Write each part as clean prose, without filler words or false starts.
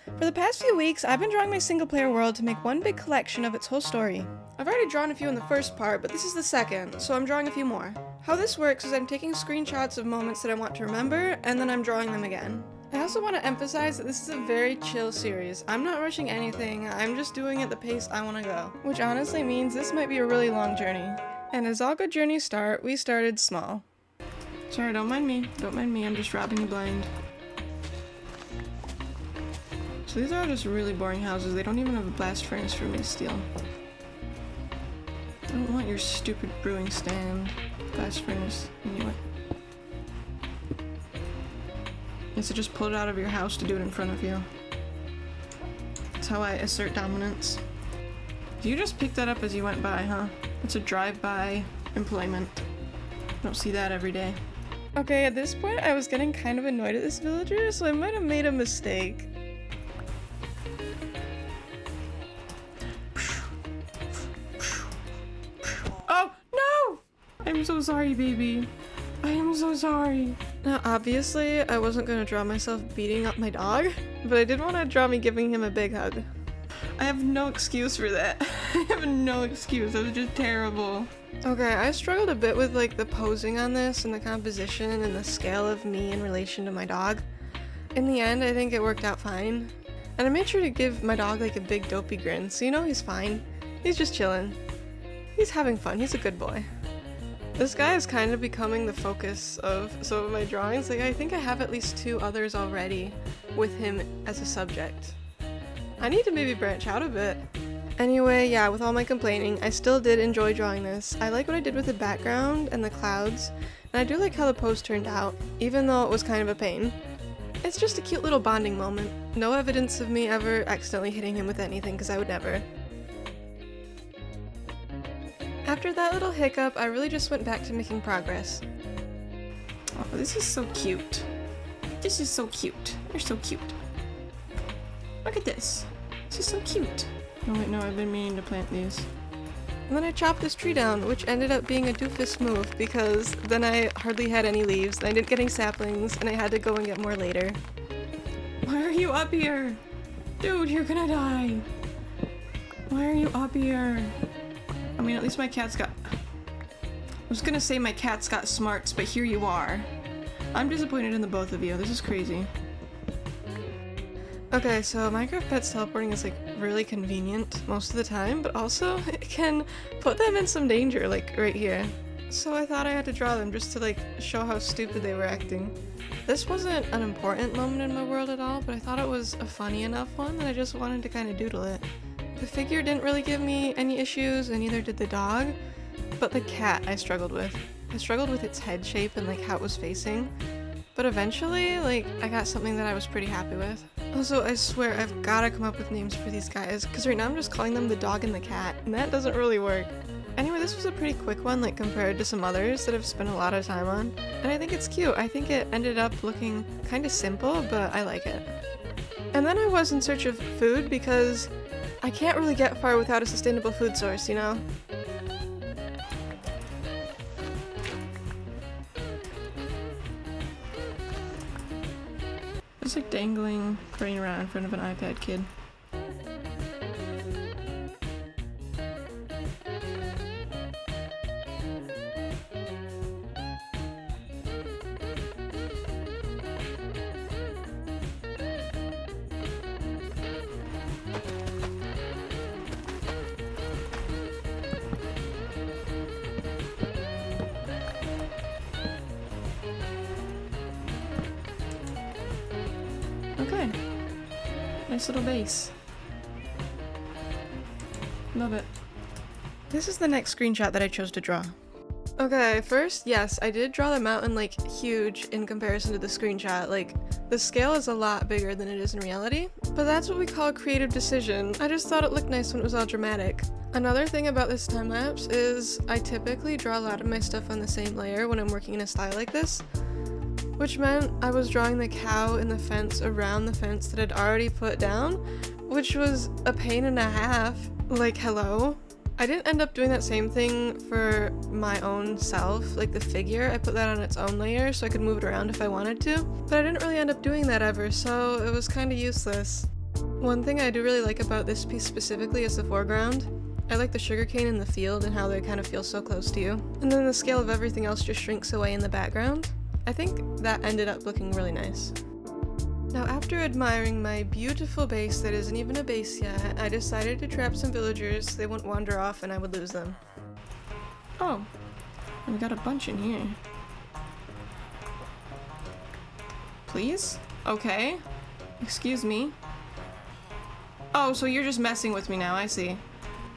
For the past few weeks, I've been drawing my single-player world to make one big collection of its whole story. I've already drawn a few in the first part, but this is the second, so I'm drawing a few more. How this works is I'm taking screenshots of moments that I want to remember, and then I'm drawing them again. I also want to emphasize that this is a very chill series. I'm not rushing anything, I'm just doing it the pace I want to go. Which honestly means this might be a really long journey. And as all good journeys start, we started small. Sorry, don't mind me, I'm just robbing you blind. So these are just really boring houses. They don't even have a blast furnace for me to steal. I don't want your stupid brewing stand. Blast furnace. Anyway. And so just pull it out of your house to do it in front of you. That's how I assert dominance. You just picked that up as you went by, huh? It's a drive-by employment. Don't see that every day. Okay, at this point I was getting kind of annoyed at this villager, so I might have made a mistake. Oh, no! I'm so sorry, baby. I am so sorry. Now, obviously, I wasn't gonna draw myself beating up my dog, but I did want to draw me giving him a big hug. I have no excuse for that. I have no excuse. That was just terrible. Okay, I struggled a bit with like the posing on this and the composition and the scale of me in relation to my dog. In the end, I think it worked out fine. And I made sure to give my dog like a big dopey grin, so you know he's fine. He's just chilling. He's having fun. He's a good boy. This guy is kind of becoming the focus of some of my drawings. Like, I think I have at least 2 others already with him as a subject. I need to maybe branch out a bit. Anyway, yeah, with all my complaining, I still did enjoy drawing this. I like what I did with the background and the clouds, and I do like how the pose turned out, even though it was kind of a pain. It's just a cute little bonding moment. No evidence of me ever accidentally hitting him with anything, because I would never. After that little hiccup, I really just went back to making progress. Oh, this is so cute. This is so cute. You're so cute. Look at this. This is so cute. Oh wait, no, I've been meaning to plant these. And then I chopped this tree down, which ended up being a doofus move because then I hardly had any leaves, and I didn't get any saplings, and I had to go and get more later. Why are you up here? Dude, you're gonna die. Why are you up here? I mean, at least my cat's got... I was gonna say my cat's got smarts, but here you are. I'm disappointed in the both of you. This is crazy. Okay, so Minecraft Pets teleporting is like really convenient most of the time, but also it can put them in some danger, like right here. So I thought I had to draw them just to like show how stupid they were acting. This wasn't an important moment in my world at all, but I thought it was a funny enough one that I just wanted to kind of doodle it. The figure didn't really give me any issues, and neither did the dog, but the cat I struggled with. I struggled with its head shape and like how it was facing, but eventually, like, I got something that I was pretty happy with. Also, I swear I've gotta come up with names for these guys, because right now I'm just calling them the dog and the cat, and that doesn't really work. Anyway, this was a pretty quick one, like compared to some others that I've spent a lot of time on, and I think it's cute. I think it ended up looking kind of simple, but I like it. And then I was in search of food because I can't really get far without a sustainable food source, you know? It's like dangling, running around in front of an iPad kid. Okay. Nice little base. Love it. This is the next screenshot that I chose to draw. Okay, first, yes, I did draw the mountain like huge in comparison to the screenshot. Like, the scale is a lot bigger than it is in reality, but that's what we call a creative decision. I just thought it looked nice when it was all dramatic. Another thing about this time lapse is I typically draw a lot of my stuff on the same layer when I'm working in a style like this, which meant I was drawing the cow in the fence around the fence that I'd already put down, which was a pain and a half. Like, hello? I didn't end up doing that same thing for my own self, like the figure. I put that on its own layer so I could move it around if I wanted to, but I didn't really end up doing that ever, so it was kind of useless. One thing I do really like about this piece specifically is the foreground. I like the sugarcane in the field and how they kind of feel so close to you. And then the scale of everything else just shrinks away in the background. I think that ended up looking really nice. Now after admiring my beautiful base that isn't even a base yet, I decided to trap some villagers so they wouldn't wander off and I would lose them. Oh, we got a bunch in here. Please? Okay. Excuse me. Oh, so you're just messing with me now, I see.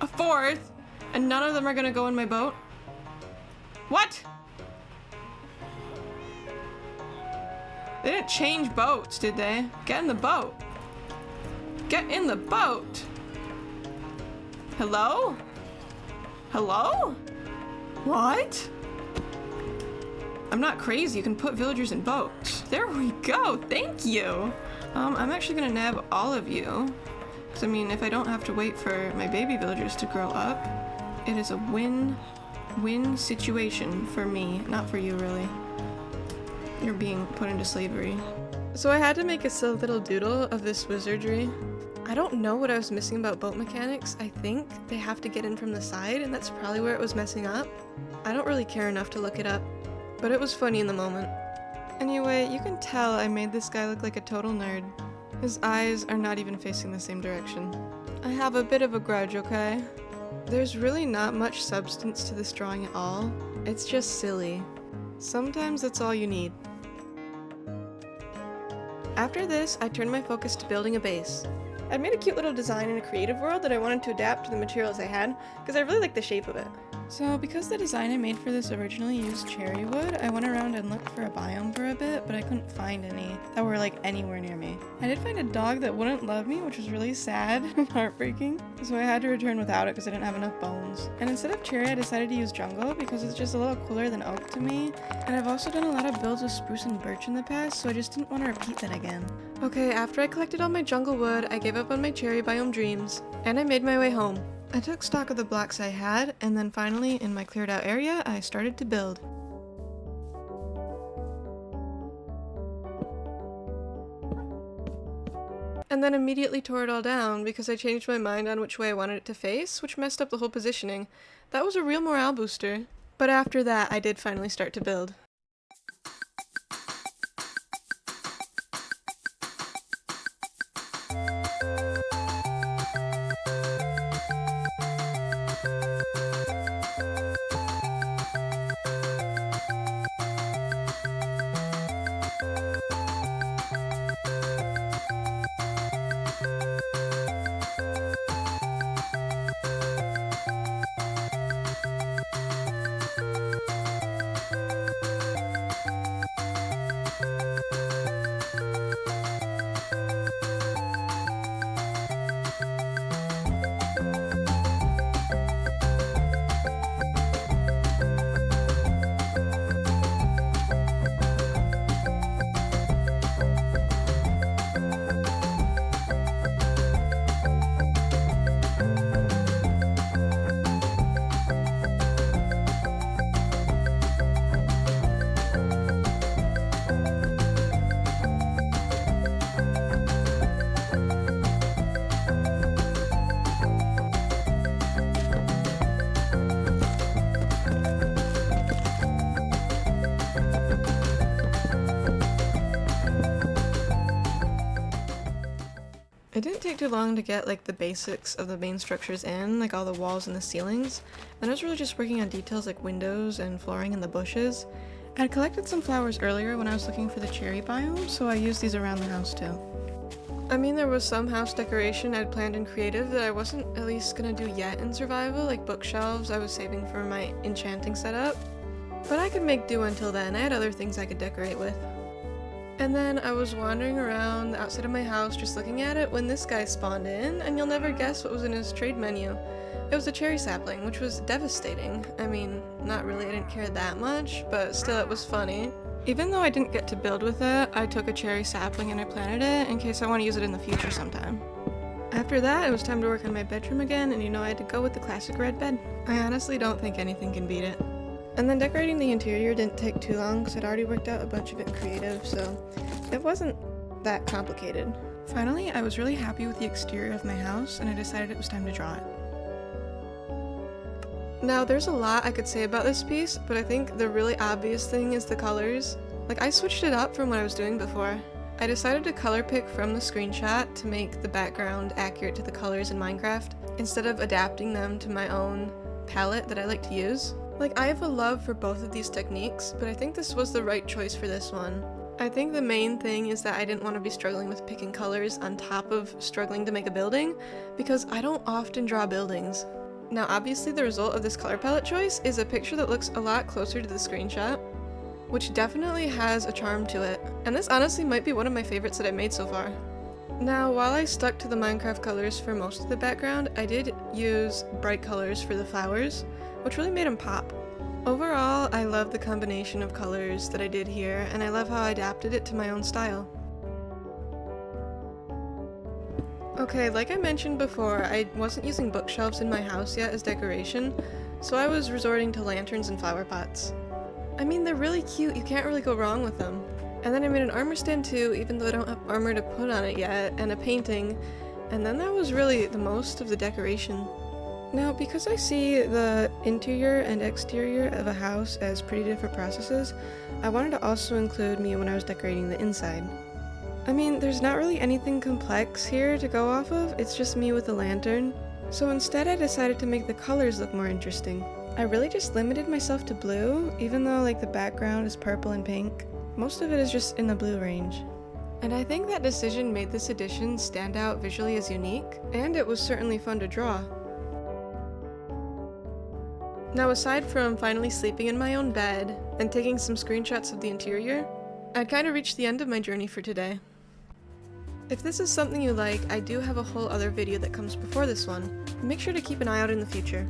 A fourth? And none of them are gonna go in my boat? What? They didn't change boats, did they? Get in the boat. Get in the boat. Hello? Hello? What? I'm not crazy, you can put villagers in boats. There we go, thank you. I'm actually gonna nab all of you. Because I mean, if I don't have to wait for my baby villagers to grow up, it is a win-win situation for me, not for you really. You're being put into slavery. So I had to make a silly little doodle of this wizardry. I don't know what I was missing about boat mechanics. I think they have to get in from the side, and that's probably where it was messing up. I don't really care enough to look it up, but it was funny in the moment. Anyway, you can tell I made this guy look like a total nerd. His eyes are not even facing the same direction. I have a bit of a grudge, okay? There's really not much substance to this drawing at all. It's just silly. Sometimes that's all you need. After this, I turned my focus to building a base. I'd made a cute little design in a creative world that I wanted to adapt to the materials I had, because I really like the shape of it. So because the design I made for this originally used cherry wood, I went around and looked for a biome for a bit, but I couldn't find any that were like anywhere near me. I did find a dog that wouldn't love me, which was really sad and heartbreaking, so I had to return without it because I didn't have enough bones. And instead of cherry, I decided to use jungle because it's just a little cooler than oak to me, and I've also done a lot of builds with spruce and birch in the past, so I just didn't want to repeat that again. Okay, after I collected all my jungle wood, I gave up on my cherry biome dreams, and I made my way home. I took stock of the blocks I had, and then finally, in my cleared out area, I started to build. And then immediately tore it all down because I changed my mind on which way I wanted it to face, which messed up the whole positioning. That was a real morale booster. But after that, I did finally start to build. It didn't take too long to get like the basics of the main structures in, like all the walls and the ceilings. Then I was really just working on details like windows and flooring and the bushes. I had collected some flowers earlier when I was looking for the cherry biome, so I used these around the house too. I mean, there was some house decoration I'd planned in creative that I wasn't at least gonna do yet in survival, like bookshelves I was saving for my enchanting setup. But I could make do until then. I had other things I could decorate with. And then I was wandering around the outside of my house just looking at it when this guy spawned in, and you'll never guess what was in his trade menu. It was a cherry sapling, which was devastating. I mean, not really, I didn't care that much, but still it was funny. Even though I didn't get to build with it, I took a cherry sapling and I planted it in case I want to use it in the future sometime. After that, it was time to work on my bedroom again, and I had to go with the classic red bed. I honestly don't think anything can beat it. And then decorating the interior didn't take too long because I'd already worked out a bunch of it in creative, so it wasn't that complicated. Finally, I was really happy with the exterior of my house, and I decided it was time to draw it. Now, there's a lot I could say about this piece, but I think the really obvious thing is the colors. Like, I switched it up from what I was doing before. I decided to color pick from the screenshot to make the background accurate to the colors in Minecraft, instead of adapting them to my own palette that I like to use. Like, I have a love for both of these techniques, but I think this was the right choice for this one. I think the main thing is that I didn't want to be struggling with picking colors on top of struggling to make a building, because I don't often draw buildings. Now obviously the result of this color palette choice is a picture that looks a lot closer to the screenshot, which definitely has a charm to it, and this honestly might be one of my favorites that I've made so far. Now, while I stuck to the Minecraft colors for most of the background, I did use bright colors for the flowers, which really made them pop. Overall, I love the combination of colors that I did here, and I love how I adapted it to my own style. Okay, like I mentioned before, I wasn't using bookshelves in my house yet as decoration, so I was resorting to lanterns and flower pots. I mean, they're really cute, you can't really go wrong with them. And then I made an armor stand too, even though I don't have armor to put on it yet, and a painting, and then that was really the most of the decoration. Now, because I see the interior and exterior of a house as pretty different processes, I wanted to also include me when I was decorating the inside. I mean, there's not really anything complex here to go off of, it's just me with a lantern. So instead I decided to make the colors look more interesting. I really just limited myself to blue, even though like the background is purple and pink. Most of it is just in the blue range. And I think that decision made this edition stand out visually as unique, and it was certainly fun to draw. Now, aside from finally sleeping in my own bed and taking some screenshots of the interior, I'd kind of reached the end of my journey for today. If this is something you like, I do have a whole other video that comes before this one. Make sure to keep an eye out in the future.